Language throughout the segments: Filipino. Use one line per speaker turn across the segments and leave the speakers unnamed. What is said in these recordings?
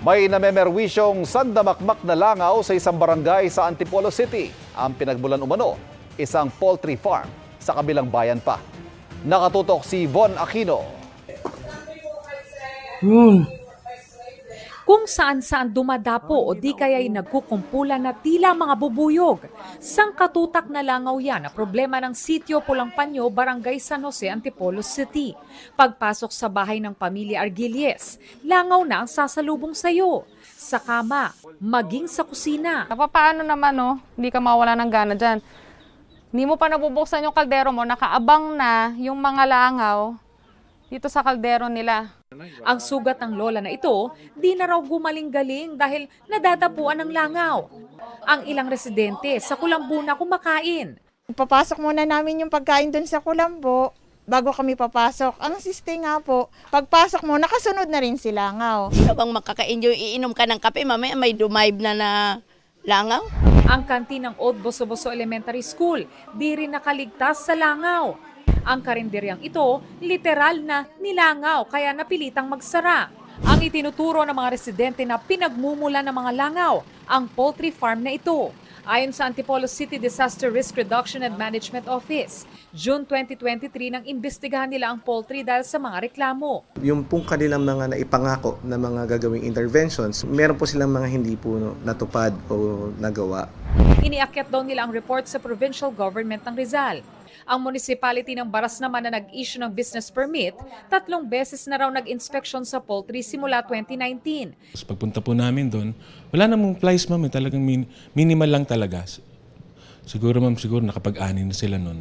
May namemerwisyong sandamakmak na langaw sa isang barangay sa Antipolo City. Ang pinagmulan umano, isang poultry farm sa kabilang bayan pa. Nakatutok si Von Aquino.
Kung saan-saan dumadapo o di kaya'y nagkukumpulan na tila mga bubuyog. Sangkatutak na langaw yan na problema ng Sitio Pulang Panyo, Barangay San Jose, Antipolo City. Pagpasok sa bahay ng pamilya Argilies, langaw na ang sasalubong sayo. Sa kama, maging sa kusina.
Paano naman hindi ka mawala ng gana dyan. Hindi mo pa nabubuksan yung kaldero mo, nakaabang na yung mga langaw dito sa kaldero nila.
Ang sugat ng lola na ito, di na raw gumaling-galing dahil nadadapuan ng langaw. Ang ilang residente sa Kulambo na kumakain.
Papasok muna namin yung pagkain dun sa Kulambo bago kami papasok. Ang siste nga po, pagpasok mo, nakasunod na rin si langaw.
Sino bang makaka-enjoy? Iinom ka ng kape, mamaya may dumayb na langaw?
Ang kantin ng Old Boso-Boso Elementary School, di rin nakaligtas sa langaw. Ang karinderyang ito, literal na nilangaw kaya napilitang magsara. Ang itinuturo ng mga residente na pinagmumula ng mga langaw, ang poultry farm na ito. Ayon sa Antipolo City Disaster Risk Reduction and Management Office, June 2023 nang imbestigahan nila ang poultry dahil sa mga reklamo.
Yung pong kanilang mga naipangako na mga gagawing interventions, meron po silang mga hindi po natupad o nagawa.
Iniakyat daw nila ang report sa provincial government ng Rizal. Ang municipality ng Baras naman na nag-issue ng business permit, 3 beses na raw nag-inspection sa poultry simula 2019.
Pagpunta po namin doon, wala namang flies ma'am, talagang minimal lang talaga. Siguro nakapag-ani na sila noon.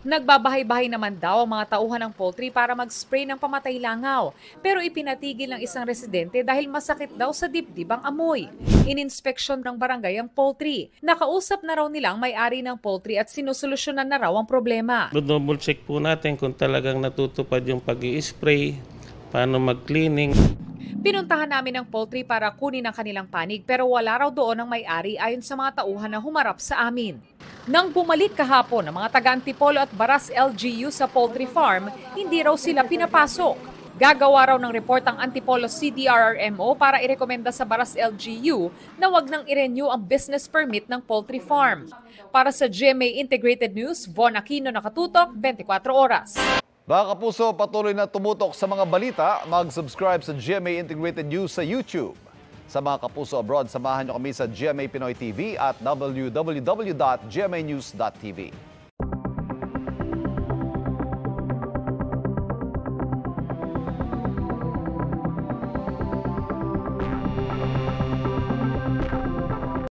Nagbabahay-bahay naman daw ang mga tauhan ng poultry para mag-spray ng pamatay langaw. Pero ipinatigil ng isang residente dahil masakit daw sa dibdib ang amoy. Ininspeksyon ng barangay ang poultry. Nakausap na raw nila ang may-ari ng poultry at sinusolusyonan na raw ang problema.
Double check po natin kung talagang natutupad yung pag-i-spray, paano mag-cleaning.
Pinuntahan namin ang poultry para kunin ang kanilang panig pero wala raw doon ang may-ari ayon sa mga tauhan na humarap sa amin. Nang bumalik kahapon ang mga taga-Antipolo at Baras LGU sa poultry farm, hindi raw sila pinapasok. Gagawa raw ng report ang Antipolo CDRRMO para irekomenda sa Baras LGU na wag nang i-renew ang business permit ng poultry farm. Para sa GMA Integrated News, Von Aquino, nakatutok, 24 oras.
Mga kapuso, patuloy na tumutok sa mga balita. Mag-subscribe sa GMA Integrated News sa YouTube. Sa mga kapuso abroad, samahan nyo kami sa GMA Pinoy TV at www.gmanews.tv.